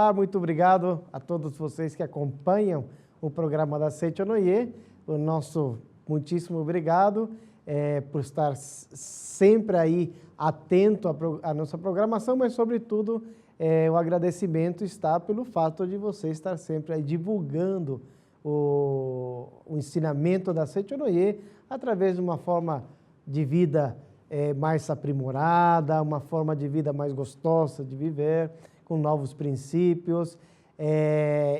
Olá, muito obrigado a todos vocês que acompanham o programa da Seichonoye. O nosso muitíssimo obrigado por estar sempre aí atento à nossa programação, mas sobretudo o agradecimento está pelo fato de você estar sempre aí divulgando o ensinamento da Seichonoye através de uma forma de vida mais aprimorada, uma forma de vida mais gostosa de viver, com novos princípios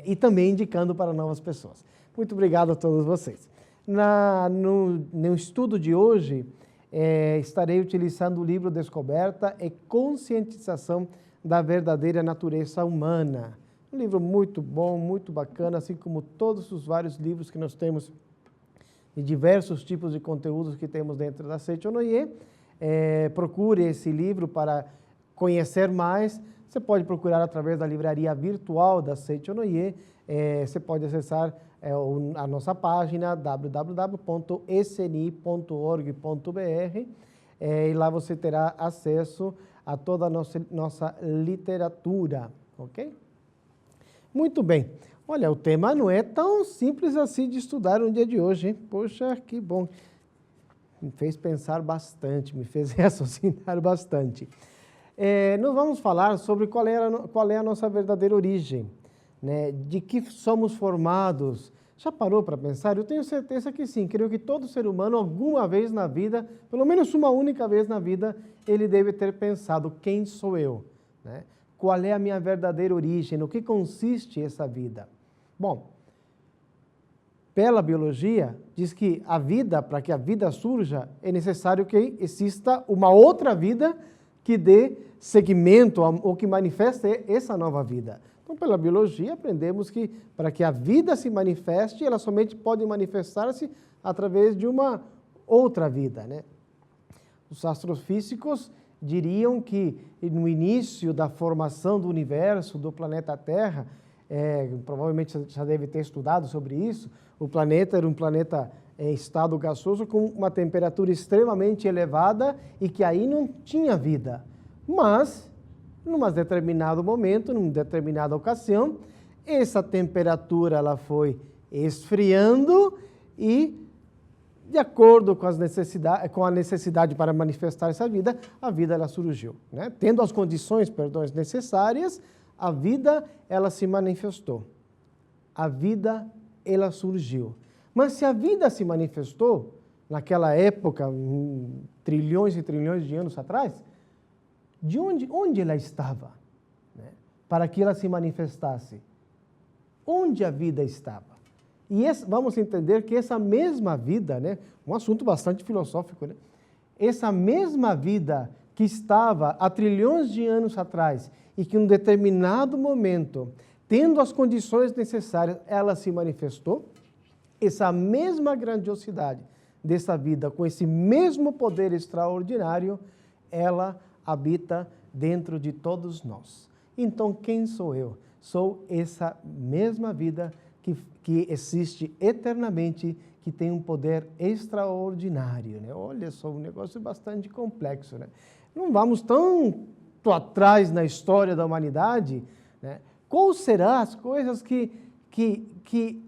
e também indicando para novas pessoas. Muito obrigado a todos vocês. No estudo de hoje, estarei utilizando o livro Descoberta e Conscientização da Verdadeira Natureza Humana. Um livro muito bom, muito bacana, assim como todos os vários livros que nós temos e diversos tipos de conteúdos que temos dentro da Seichonoye. Procure esse livro para conhecer mais. Você pode procurar através da livraria virtual da Seichonoye. Você pode acessar a nossa página www.sni.org.br e lá você terá acesso a toda a nossa literatura, ok? Muito bem. Olha, o tema não é tão simples assim de estudar no dia de hoje, hein? Poxa, que bom. Me fez pensar bastante, me fez raciocinar bastante. Nós vamos falar sobre qual é a nossa verdadeira origem, né? De que somos formados. Já parou para pensar? Eu tenho certeza que sim. Creio que todo ser humano, alguma vez na vida, pelo menos uma única vez na vida, ele deve ter pensado: quem sou eu? Né? Qual é a minha verdadeira origem? No que consiste essa vida? Bom, pela biologia, diz que a vida, para que a vida surja, é necessário que exista uma outra vida que dê seguimento ou que manifeste essa nova vida. Então, pela biologia, aprendemos que para que a vida se manifeste, ela somente pode manifestar-se através de uma outra vida, né? Os astrofísicos diriam que no início da formação do universo, do planeta Terra, provavelmente já deve ter estudado sobre isso, o planeta era um planeta em estado gasoso com uma temperatura extremamente elevada e que aí não tinha vida. Mas, num determinado momento, numa determinada ocasião, essa temperatura ela foi esfriando e, de acordo com a necessidade para manifestar essa vida, a vida ela surgiu, né? Tendo as condições, necessárias, a vida ela se manifestou. A vida ela surgiu. Mas se a vida se manifestou naquela época, trilhões e trilhões de anos atrás, de onde ela estava, né? Para que ela se manifestasse? Onde a vida estava? E vamos entender que essa mesma vida, né, um assunto bastante filosófico, né? Essa mesma vida que estava há trilhões de anos atrás e que em um determinado momento, tendo as condições necessárias, ela se manifestou, essa mesma grandiosidade dessa vida, com esse mesmo poder extraordinário, ela habita dentro de todos nós. Então, quem sou eu? Sou essa mesma vida que existe eternamente, que tem um poder extraordinário, né? Olha só, um negócio bastante complexo, né? Não vamos tão atrás na história da humanidade, né? Quais serão as coisas que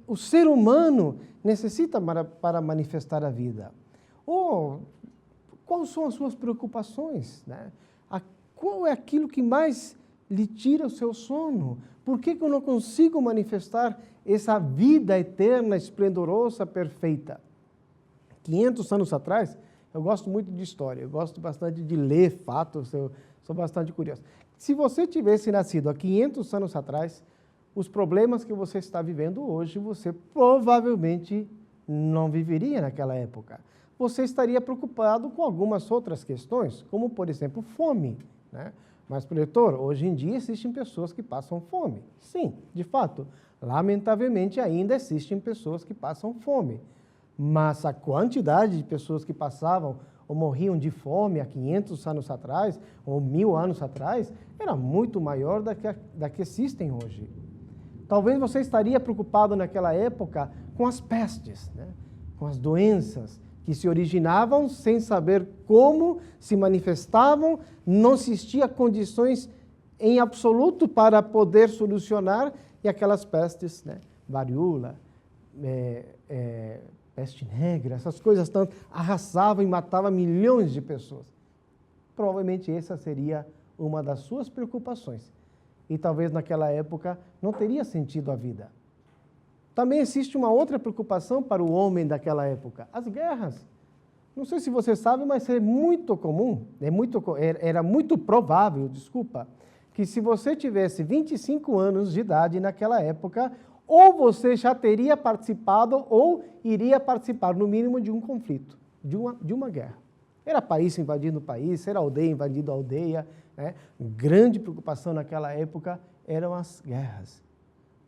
o ser humano necessita para manifestar a vida? Ou quais são as suas preocupações, né? Qual é aquilo que mais lhe tira o seu sono? Por que eu não consigo manifestar essa vida eterna, esplendorosa, perfeita? 500 anos atrás, eu gosto muito de história, eu gosto bastante de ler fatos, eu sou bastante curioso. Se você tivesse nascido há 500 anos atrás, os problemas que você está vivendo hoje, você provavelmente não viveria naquela época. Você estaria preocupado com algumas outras questões, como, por exemplo, fome, né? Mas, leitor, hoje em dia existem pessoas que passam fome. Sim, de fato, lamentavelmente ainda existem pessoas que passam fome. Mas a quantidade de pessoas que passavam ou morriam de fome há 500 anos atrás, ou 1000 anos atrás, era muito maior da que existem hoje. Talvez você estaria preocupado naquela época com as pestes, né? Com as doenças que se originavam sem saber como se manifestavam, não existiam condições em absoluto para poder solucionar, e aquelas pestes, né? Varíola, peste negra, essas coisas tanto, arrasavam e matavam milhões de pessoas. Provavelmente essa seria uma das suas preocupações. E talvez naquela época não teria sentido a vida. Também existe uma outra preocupação para o homem daquela época, as guerras. Não sei se você sabe, mas é muito comum, era muito provável, que se você tivesse 25 anos de idade naquela época, ou você já teria participado ou iria participar, no mínimo, de um conflito, de uma guerra. Era país invadindo país, era aldeia invadindo aldeia, né? Grande preocupação naquela época eram as guerras.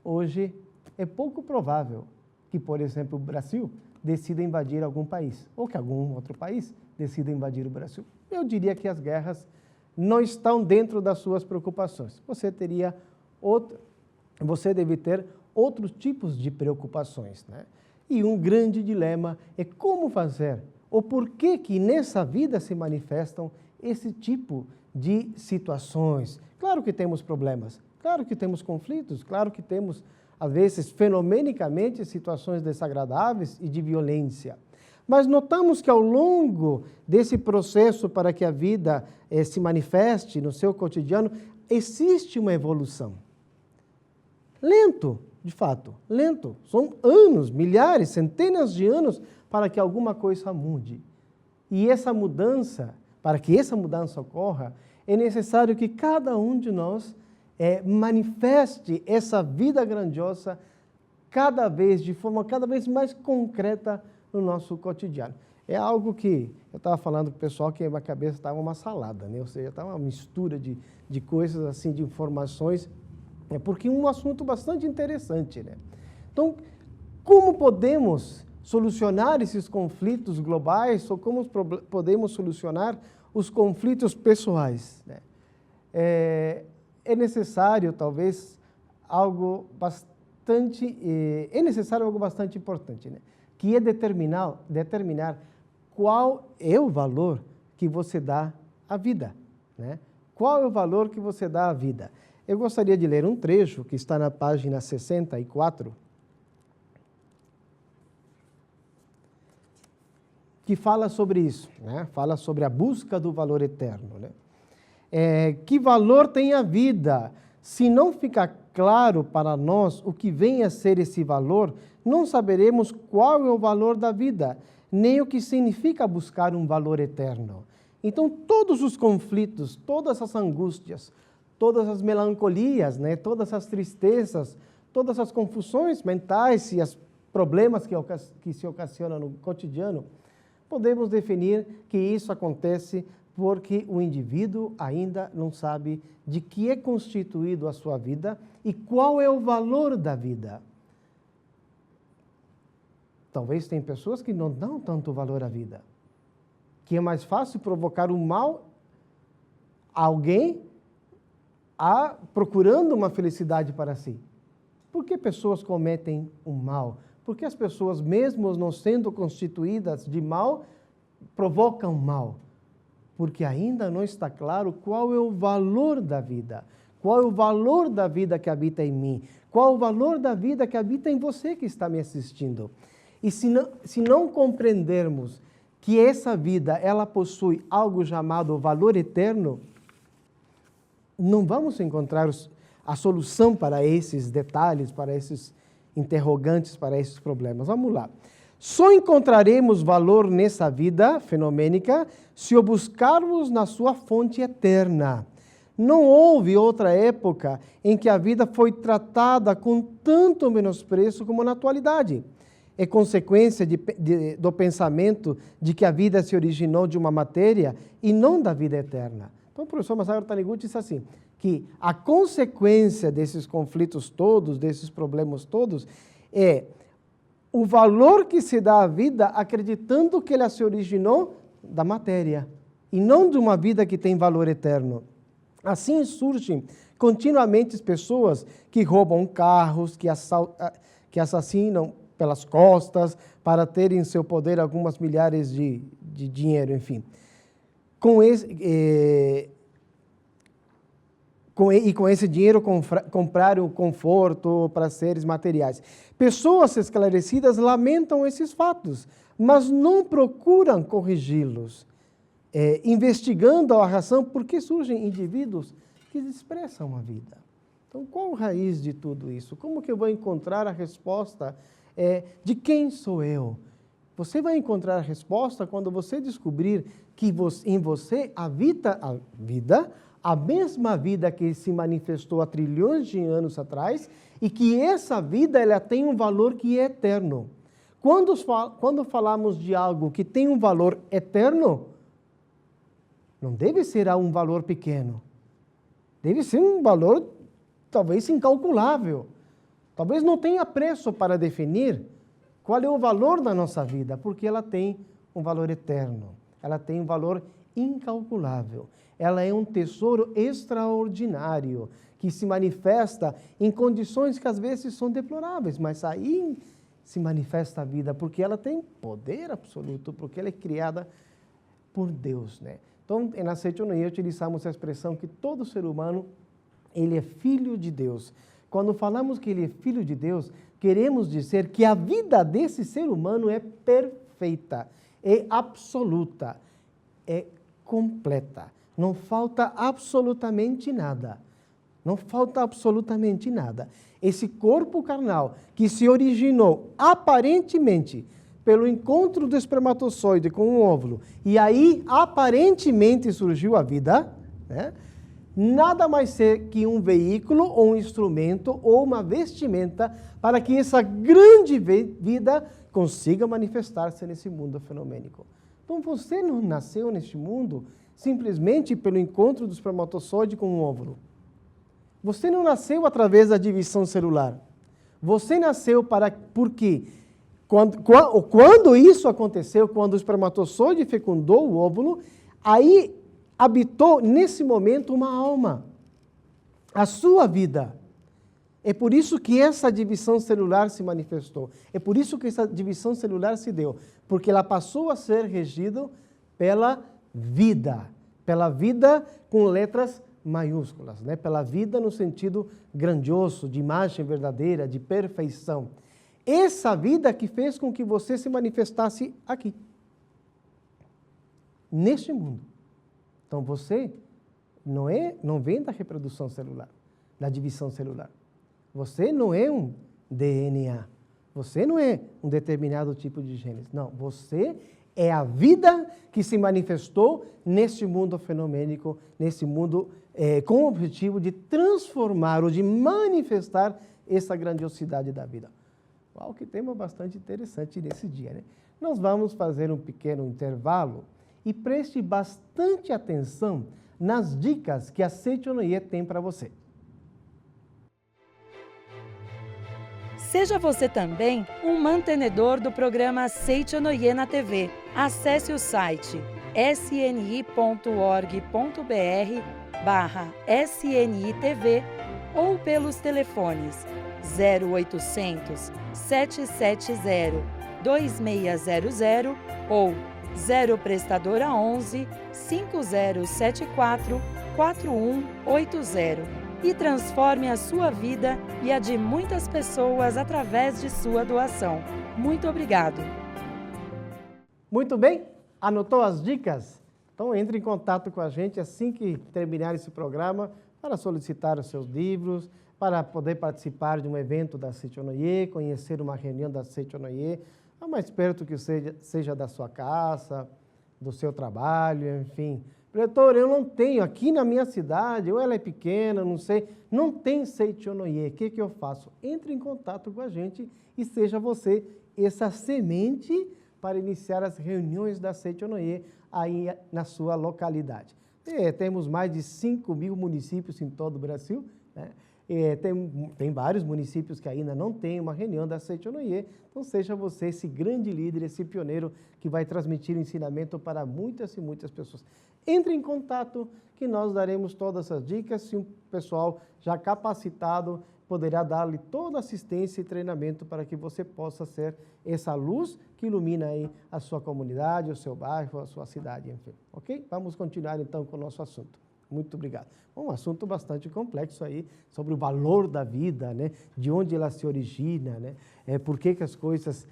Hoje é pouco provável que, por exemplo, o Brasil decida invadir algum país, ou que algum outro país decida invadir o Brasil. Eu diria que as guerras não estão dentro das suas preocupações. Você deve ter outros tipos de preocupações, né? E um grande dilema é como fazer, ou por que nessa vida se manifestam esse tipo de situações. Claro que temos problemas, claro que temos conflitos, claro que temos, às vezes, fenomenicamente, situações desagradáveis e de violência. Mas notamos que ao longo desse processo para que a vida se manifeste no seu cotidiano, existe uma evolução. Lento, de fato, lento. São anos, milhares, centenas de anos para que alguma coisa mude. E essa mudança, para que essa mudança ocorra, é necessário que cada um de nós manifeste essa vida grandiosa de forma cada vez mais concreta no nosso cotidiano. É algo que eu estava falando com o pessoal que a minha cabeça estava uma salada, né? Ou seja, estava uma mistura de coisas assim, de informações, porque é um assunto bastante interessante, né? Então, como podemos solucionar esses conflitos globais ou como podemos solucionar os conflitos pessoais, né? É necessário, talvez, algo bastante importante, né? Que é determinar qual é o valor que você dá à vida, né? Qual é o valor que você dá à vida? Eu gostaria de ler um trecho que está na página 64, que fala sobre isso, né? Fala sobre a busca do valor eterno, né? Que valor tem a vida? Se não ficar claro para nós o que vem a ser esse valor, não saberemos qual é o valor da vida, nem o que significa buscar um valor eterno. Então, todos os conflitos, todas as angústias, todas as melancolias, né? Todas as tristezas, todas as confusões mentais e os problemas que se ocasionam no cotidiano, podemos definir que isso acontece porque o indivíduo ainda não sabe de que é constituído a sua vida e qual é o valor da vida. Talvez tem pessoas que não dão tanto valor à vida, que é mais fácil provocar um mal a alguém procurando uma felicidade para si. Por que pessoas cometem um mal? Por que as pessoas, mesmo não sendo constituídas de mal, provocam mal? Porque ainda não está claro qual é o valor da vida. Qual é o valor da vida que habita em mim? Qual é o valor da vida que habita em você que está me assistindo? E se não compreendermos que essa vida ela possui algo chamado valor eterno, não vamos encontrar a solução para esses detalhes, para esses interrogantes, para esses problemas. Vamos lá. Só encontraremos valor nessa vida fenomênica se o buscarmos na sua fonte eterna. Não houve outra época em que a vida foi tratada com tanto menosprezo como na atualidade. É consequência do pensamento de que a vida se originou de uma matéria e não da vida eterna. Então, o professor Masaru Taniguchi disse assim, que a consequência desses conflitos todos, desses problemas todos, é o valor que se dá à vida acreditando que ela se originou da matéria e não de uma vida que tem valor eterno. Assim surgem continuamente pessoas que roubam carros, que assassinam pelas costas para terem em seu poder algumas milhares de e com esse dinheiro comprar o conforto, prazeres materiais. Pessoas esclarecidas lamentam esses fatos, mas não procuram corrigi-los, investigando a razão por que surgem indivíduos que desprezam a vida. Então, qual a raiz de tudo isso? Como que eu vou encontrar a resposta de quem sou eu? Você vai encontrar a resposta quando você descobrir que em você habita a vida, a mesma vida que se manifestou há trilhões de anos atrás, e que essa vida ela tem um valor que é eterno. Quando falamos de algo que tem um valor eterno, não deve ser um valor pequeno. Deve ser um valor talvez incalculável. Talvez não tenha preço para definir qual é o valor da nossa vida, porque ela tem um valor eterno. Ela tem um valor incalculável. Ela é um tesouro extraordinário que se manifesta em condições que às vezes são deploráveis, mas aí se manifesta a vida, porque ela tem poder absoluto, porque ela é criada por Deus, né? Então, na Seichonoye utilizamos a expressão que todo ser humano, ele é filho de Deus. Quando falamos que ele é filho de Deus, queremos dizer que a vida desse ser humano é perfeita, é absoluta, é completa. Não falta absolutamente nada. Não falta absolutamente nada. Esse corpo carnal que se originou aparentemente pelo encontro do espermatozoide com o óvulo, e aí aparentemente surgiu a vida, né? Nada mais é que um veículo ou um instrumento ou uma vestimenta para que essa grande vida consiga manifestar-se nesse mundo fenomênico. Então você não nasceu neste mundo simplesmente pelo encontro do espermatozoide com o óvulo. Você não nasceu através da divisão celular. Você nasceu por quê? Quando isso aconteceu, quando o espermatozoide fecundou o óvulo, aí habitou nesse momento uma alma, a sua vida. É por isso que essa divisão celular se manifestou. É por isso que essa divisão celular se deu, porque ela passou a ser regida pela vida com letras maiúsculas, né? Pela vida no sentido grandioso, de imagem verdadeira, de perfeição. Essa vida que fez com que você se manifestasse aqui, neste mundo. Então você não vem da reprodução celular, da divisão celular. Você não é um DNA. Você não é um determinado tipo de genes. Não, você é a vida que se manifestou nesse mundo fenomênico, nesse mundo com o objetivo de transformar ou de manifestar essa grandiosidade da vida. Uau, que tema bastante interessante nesse dia, né? Nós vamos fazer um pequeno intervalo e preste bastante atenção nas dicas que a Seichonoye tem para você. Seja você também um mantenedor do programa Seichonoye na TV. Acesse o site sni.org.br/SNITV ou pelos telefones 0800 770 2600 ou 0 prestadora 11 5074 4180 e transforme a sua vida e a de muitas pessoas através de sua doação. Muito obrigado. Muito bem, anotou as dicas? Então entre em contato com a gente assim que terminar esse programa para solicitar os seus livros, para poder participar de um evento da Seichonoye, conhecer uma reunião da Seichonoye, a mais perto que seja da sua casa, do seu trabalho, enfim. Diretor, eu não tenho aqui na minha cidade, ou ela é pequena, não sei, não tem Seichonoye. O que eu faço? Entre em contato com a gente e seja você essa semente para iniciar as reuniões da Seichonoye aí na sua localidade. Temos mais de 5.000 municípios em todo o Brasil, né? Tem vários municípios que ainda não têm uma reunião da Seichonoye, então seja você esse grande líder, esse pioneiro que vai transmitir ensinamento para muitas e muitas pessoas. Entre em contato que nós daremos todas as dicas e um pessoal já capacitado poderá dar-lhe toda a assistência e treinamento para que você possa ser essa luz que ilumina aí a sua comunidade, o seu bairro, a sua cidade, enfim. Ok? Vamos continuar então com o nosso assunto. Muito obrigado. Um assunto bastante complexo aí, sobre o valor da vida, né? De onde ela se origina, né? Por que as coisas...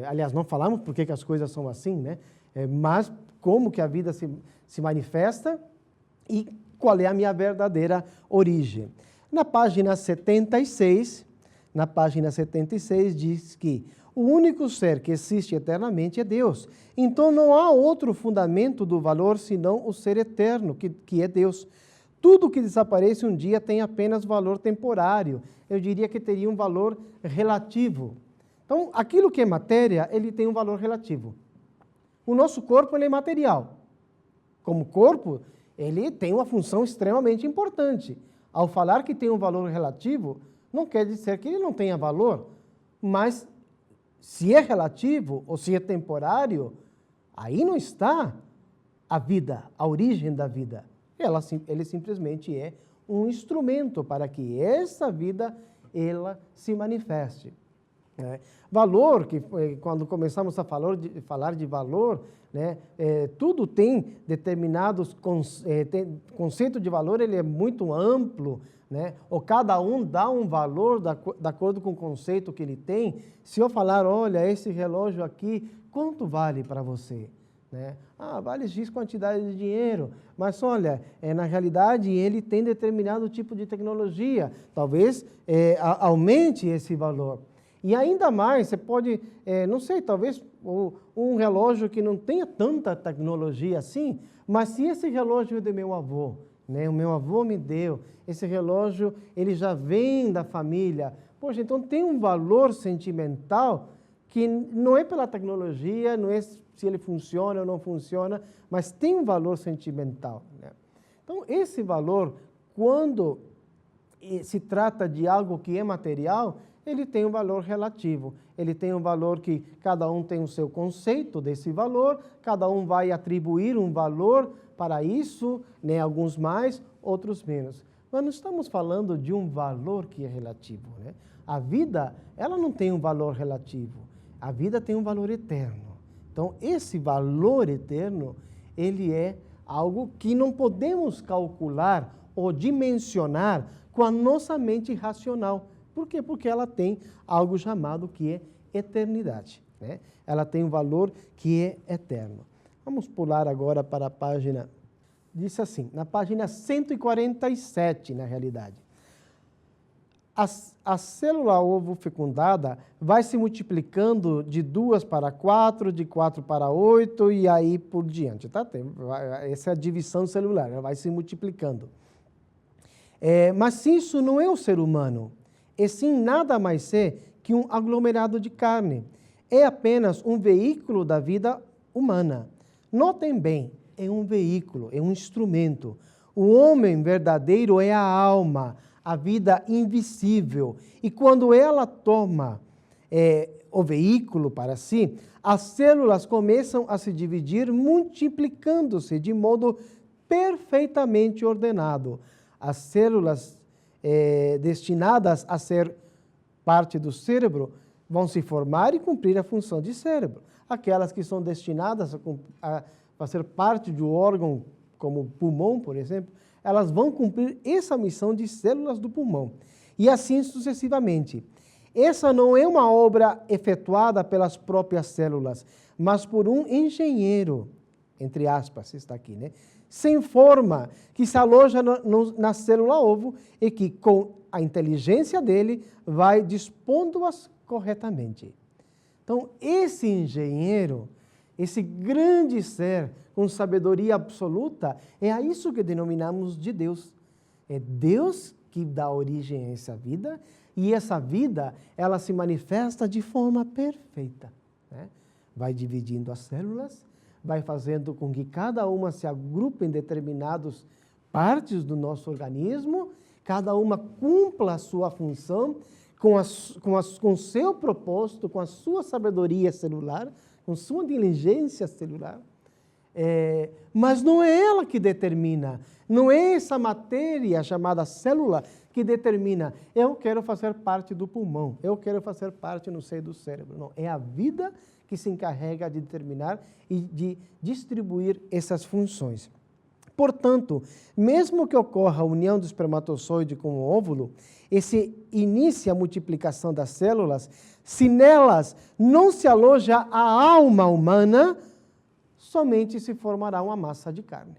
aliás, não falamos por que as coisas são assim, né? Mas como que a vida se manifesta e qual é a minha verdadeira origem. Na página 76 diz que o único ser que existe eternamente é Deus. Então não há outro fundamento do valor senão o ser eterno, que é Deus. Tudo que desaparece um dia tem apenas valor temporário. Eu diria que teria um valor relativo. Então, aquilo que é matéria, ele tem um valor relativo. O nosso corpo, ele é material. Como corpo, ele tem uma função extremamente importante. Ao falar que tem um valor relativo, não quer dizer que ele não tenha valor, mas se é relativo ou se é temporário, aí não está a vida, a origem da vida. Ele simplesmente é um instrumento para que essa vida ela se manifeste. Valor, que quando começamos a falar de valor, né, tudo tem determinados conceito de valor, ele é muito amplo, né, ou cada um dá um valor de acordo com o conceito que ele tem. Se eu falar, olha, esse relógio aqui, quanto vale para você? Né? Vale X quantidade de dinheiro, mas olha, na realidade ele tem determinado tipo de tecnologia, talvez aumente esse valor. E ainda mais, você pode, não sei, talvez um relógio que não tenha tanta tecnologia assim, mas se esse relógio é do meu avô, né, o meu avô me deu, esse relógio ele já vem da família, poxa, então tem um valor sentimental que não é pela tecnologia, não é se ele funciona ou não funciona, mas tem um valor sentimental. Né? Então, esse valor, quando se trata de algo que é material, ele tem um valor relativo. Ele tem um valor que cada um tem o seu conceito desse valor, cada um vai atribuir um valor para isso, né? Alguns mais, outros menos. Nós não estamos falando de um valor que é relativo. Né? A vida, ela não tem um valor relativo. A vida tem um valor eterno. Então, esse valor eterno, ele é algo que não podemos calcular ou dimensionar com a nossa mente racional. Por quê? Porque ela tem algo chamado que é eternidade. Né? Ela tem um valor que é eterno. Vamos pular agora para a página, diz assim, na página 147, na realidade. A célula ovo fecundada vai se multiplicando de 2 para 4, de 4 para 8 e aí por diante. Tá? Essa é a divisão celular, ela vai se multiplicando. Mas isso não é o ser humano. E sim nada mais é que um aglomerado de carne. É apenas um veículo da vida humana. Notem bem, é um veículo, é um instrumento. O homem verdadeiro é a alma, a vida invisível. E quando ela toma o veículo para si, as células começam a se dividir, multiplicando-se de modo perfeitamente ordenado. As células destinadas a ser parte do cérebro vão se formar e cumprir a função de cérebro. Aquelas que são destinadas a fazer parte de um órgão, como o pulmão, por exemplo, elas vão cumprir essa missão de células do pulmão. E assim sucessivamente. Essa não é uma obra efetuada pelas próprias células, mas por um engenheiro, entre aspas, está aqui, né? Sem forma, que se aloja na célula ovo e que, com a inteligência dele, vai dispondo-as corretamente. Então, esse engenheiro, esse grande ser com sabedoria absoluta, é a isso que denominamos de Deus. É Deus que dá origem a essa vida, e essa vida, ela se manifesta de forma perfeita. Né? Vai dividindo as células, vai fazendo com que cada uma se agrupe em determinadas partes do nosso organismo, cada uma cumpra a sua função com o seu propósito, com a sua sabedoria celular, com sua inteligência celular. Mas não é ela que determina, não é essa matéria chamada célula que determina, eu quero fazer parte do pulmão, eu quero fazer parte no seio do cérebro. Não, é a vida que se encarrega de determinar e de distribuir essas funções. Portanto, mesmo que ocorra a união do espermatozoide com o óvulo, esse inicia a multiplicação das células, se nelas não se aloja a alma humana, somente se formará uma massa de carne.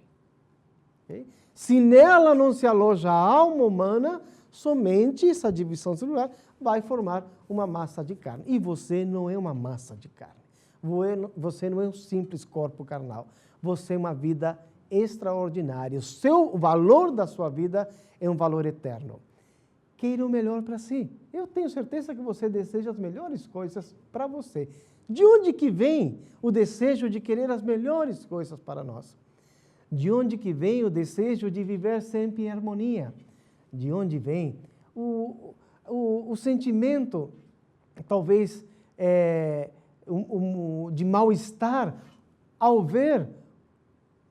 Okay? Se nela não se aloja a alma humana, somente essa divisão celular vai formar uma massa de carne. E você não é uma massa de carne. Você não é um simples corpo carnal. Você é uma vida extraordinária. O valor da sua vida é um valor eterno. Queira o melhor para si. Eu tenho certeza que você deseja as melhores coisas para você. De onde que vem o desejo de querer as melhores coisas para nós? De onde que vem o desejo de viver sempre em harmonia? De onde vem o sentimento, talvez, de mal-estar ao ver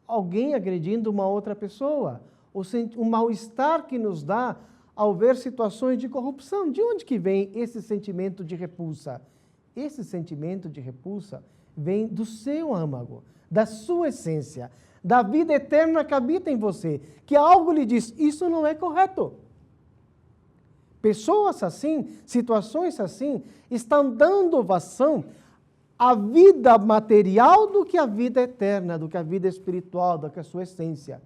alguém agredindo uma outra pessoa? O mal-estar que nos dá ao ver situações de corrupção. De onde que vem esse sentimento de repulsa? Esse sentimento de repulsa vem do seu âmago, da sua essência, da vida eterna que habita em você, que algo lhe diz, isso não é correto. Pessoas assim, situações assim, estão dando ovação à vida material do que à vida eterna, do que à vida espiritual, do que à sua essência.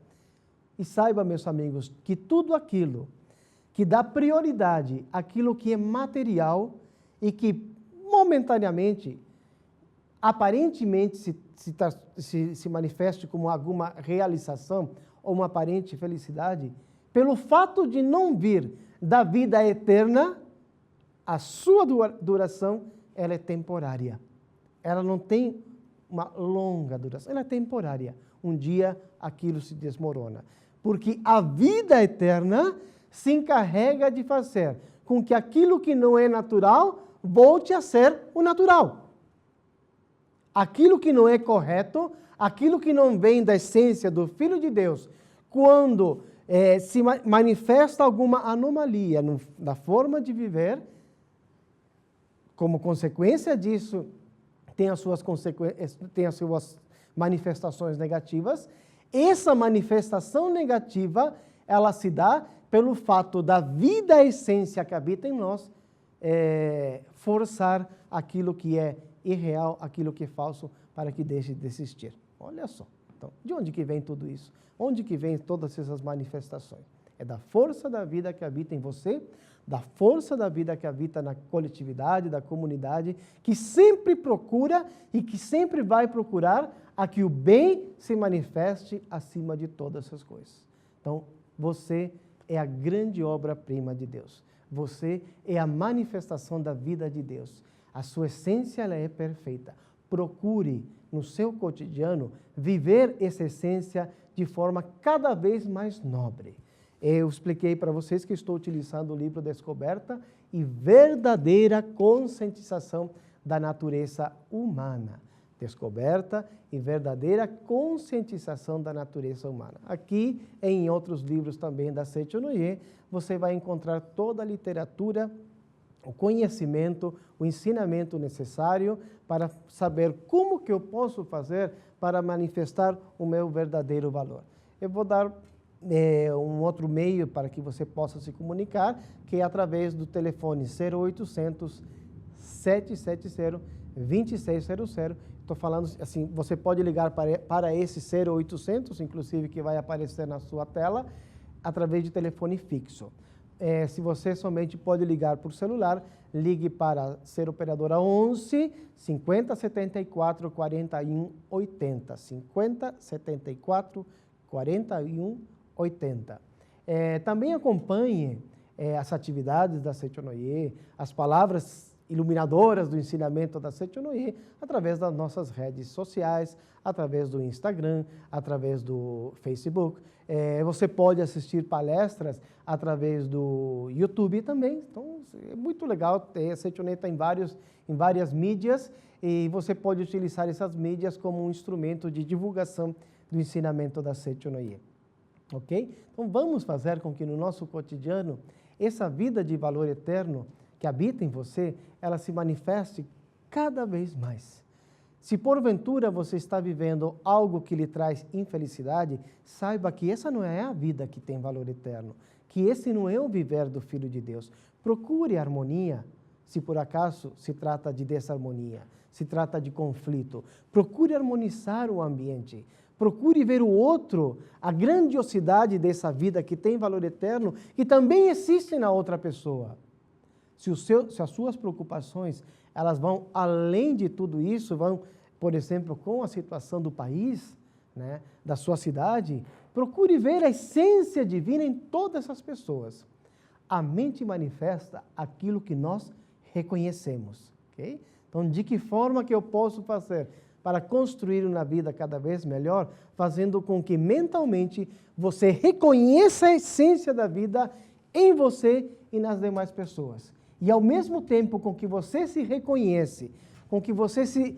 E saiba, meus amigos, que tudo aquilo que dá prioridade àquilo que é material e que momentaneamente, aparentemente se manifeste como alguma realização ou uma aparente felicidade, pelo fato de não vir da vida eterna, a sua duração ela é temporária. Ela não tem uma longa duração, ela é temporária. Um dia aquilo se desmorona. Porque a vida eterna se encarrega de fazer com que aquilo que não é natural volte a ser o natural. Aquilo que não é correto, aquilo que não vem da essência do Filho de Deus, quando se manifesta alguma anomalia na forma de viver, como consequência disso, tem as suas manifestações negativas. Essa manifestação negativa, ela se dá pelo fato da vida essência que habita em nós, forçar aquilo que é irreal, aquilo que é falso, para que deixe de existir. Olha só. Então, de onde que vem tudo isso? Onde que vem todas essas manifestações? É da força da vida que habita em você, da força da vida que habita na coletividade, da comunidade, que sempre procura e que sempre vai procurar a que o bem se manifeste acima de todas essas coisas. Então, você é a grande obra-prima de Deus. Você é a manifestação da vida de Deus. A sua essência ela é perfeita. Procure, no seu cotidiano, viver essa essência de forma cada vez mais nobre. Eu expliquei para vocês que estou utilizando o livro Descoberta e Verdadeira Conscientização da Natureza Humana. Descoberta e Verdadeira Conscientização da Natureza Humana. Aqui e em outros livros também da Seicho-no-ie, você vai encontrar toda a literatura, o conhecimento, o ensinamento necessário para saber como que eu posso fazer para manifestar o meu verdadeiro valor. Eu vou dar um outro meio para que você possa se comunicar, que é através do telefone 0800 770 2600. Estou falando assim, você pode ligar para esse 0800, inclusive, que vai aparecer na sua tela, através de telefone fixo. Se você somente pode ligar por celular, ligue para ser operadora 11 50 74 41 80. 50 74 41 80. Também acompanhe as atividades da Seicho-no-ie, as palavras iluminadoras do ensinamento da Seicho-no-ie, através das nossas redes sociais, através do Instagram, através do Facebook. Você pode assistir palestras através do YouTube também. Então, é muito legal ter a Seicho-no-ie está em várias mídias e você pode utilizar essas mídias como um instrumento de divulgação do ensinamento da Seicho-no-ie. Ok? Então, vamos fazer com que no nosso cotidiano, essa vida de valor eterno que habita em você, ela se manifeste cada vez mais. Se porventura você está vivendo algo que lhe traz infelicidade, saiba que essa não é a vida que tem valor eterno, que esse não é o viver do Filho de Deus. Procure harmonia, se por acaso se trata de desarmonia, se trata de conflito. Procure harmonizar o ambiente. Procure ver o outro, a grandiosidade dessa vida que tem valor eterno, que também existe na outra pessoa. Se as suas preocupações elas vão além de tudo isso, vão, por exemplo, com a situação do país, né, da sua cidade, procure ver a essência divina em todas essas pessoas. A mente manifesta aquilo que nós reconhecemos. Okay? Então, de que forma que eu posso fazer para construir uma vida cada vez melhor, fazendo com que mentalmente você reconheça a essência da vida em você e nas demais pessoas. E ao mesmo tempo com que você se reconhece, com que você se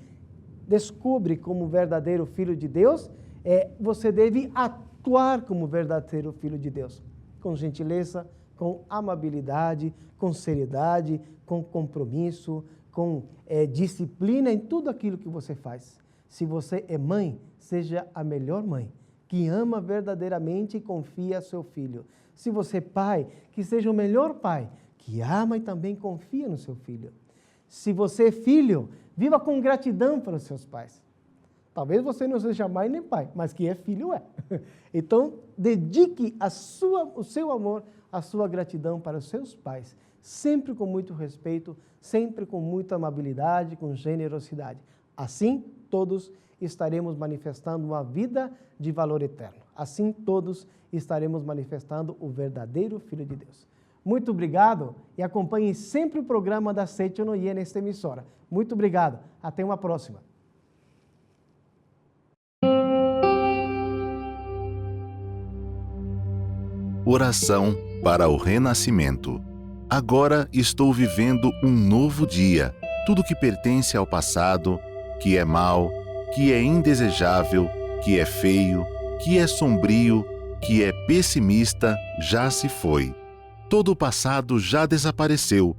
descobre como verdadeiro filho de Deus, você deve atuar como verdadeiro filho de Deus, com gentileza, com amabilidade, com seriedade, com compromisso, com disciplina em tudo aquilo que você faz. Se você é mãe, seja a melhor mãe, que ama verdadeiramente e confia a seu filho. Se você é pai, que seja o melhor pai, que ama e também confia no seu filho. Se você é filho, viva com gratidão para os seus pais. Talvez você não seja mãe nem pai, mas que é filho é. Então, dedique o seu amor, a sua gratidão para os seus pais, sempre com muito respeito, sempre com muita amabilidade, com generosidade. Assim, todos estaremos manifestando uma vida de valor eterno. Assim, todos estaremos manifestando o verdadeiro Filho de Deus. Muito obrigado e acompanhe sempre o programa da Sete Noia nesta emissora. Muito obrigado. Até uma próxima. Oração para o renascimento. Agora estou vivendo um novo dia. Tudo que pertence ao passado, que é mau, que é indesejável, que é feio, que é sombrio, que é pessimista, já se foi. Todo o passado já desapareceu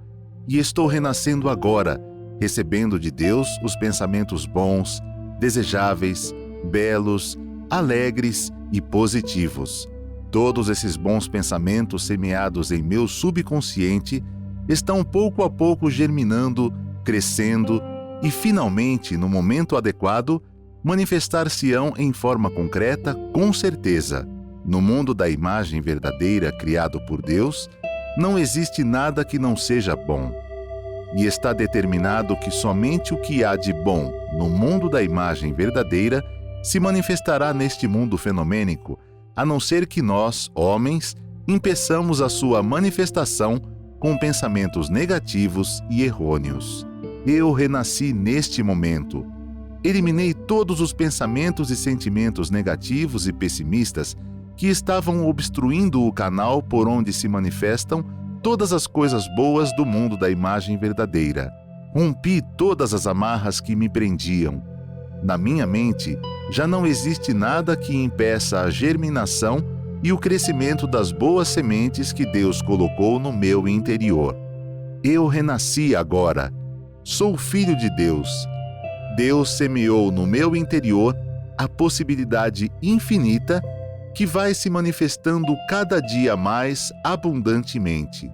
e estou renascendo agora, recebendo de Deus os pensamentos bons, desejáveis, belos, alegres e positivos. Todos esses bons pensamentos semeados em meu subconsciente estão pouco a pouco germinando, crescendo e, finalmente, no momento adequado, manifestar-se-ão em forma concreta, com certeza. No mundo da imagem verdadeira criado por Deus, não existe nada que não seja bom. E está determinado que somente o que há de bom no mundo da imagem verdadeira se manifestará neste mundo fenomênico, a não ser que nós, homens, impeçamos a sua manifestação com pensamentos negativos e errôneos. Eu renasci neste momento. Eliminei todos os pensamentos e sentimentos negativos e pessimistas que estavam obstruindo o canal por onde se manifestam todas as coisas boas do mundo da imagem verdadeira. Rompi todas as amarras que me prendiam. Na minha mente, já não existe nada que impeça a germinação e o crescimento das boas sementes que Deus colocou no meu interior. Eu renasci agora. Sou filho de Deus. Deus semeou no meu interior a possibilidade infinita que vai se manifestando cada dia mais abundantemente.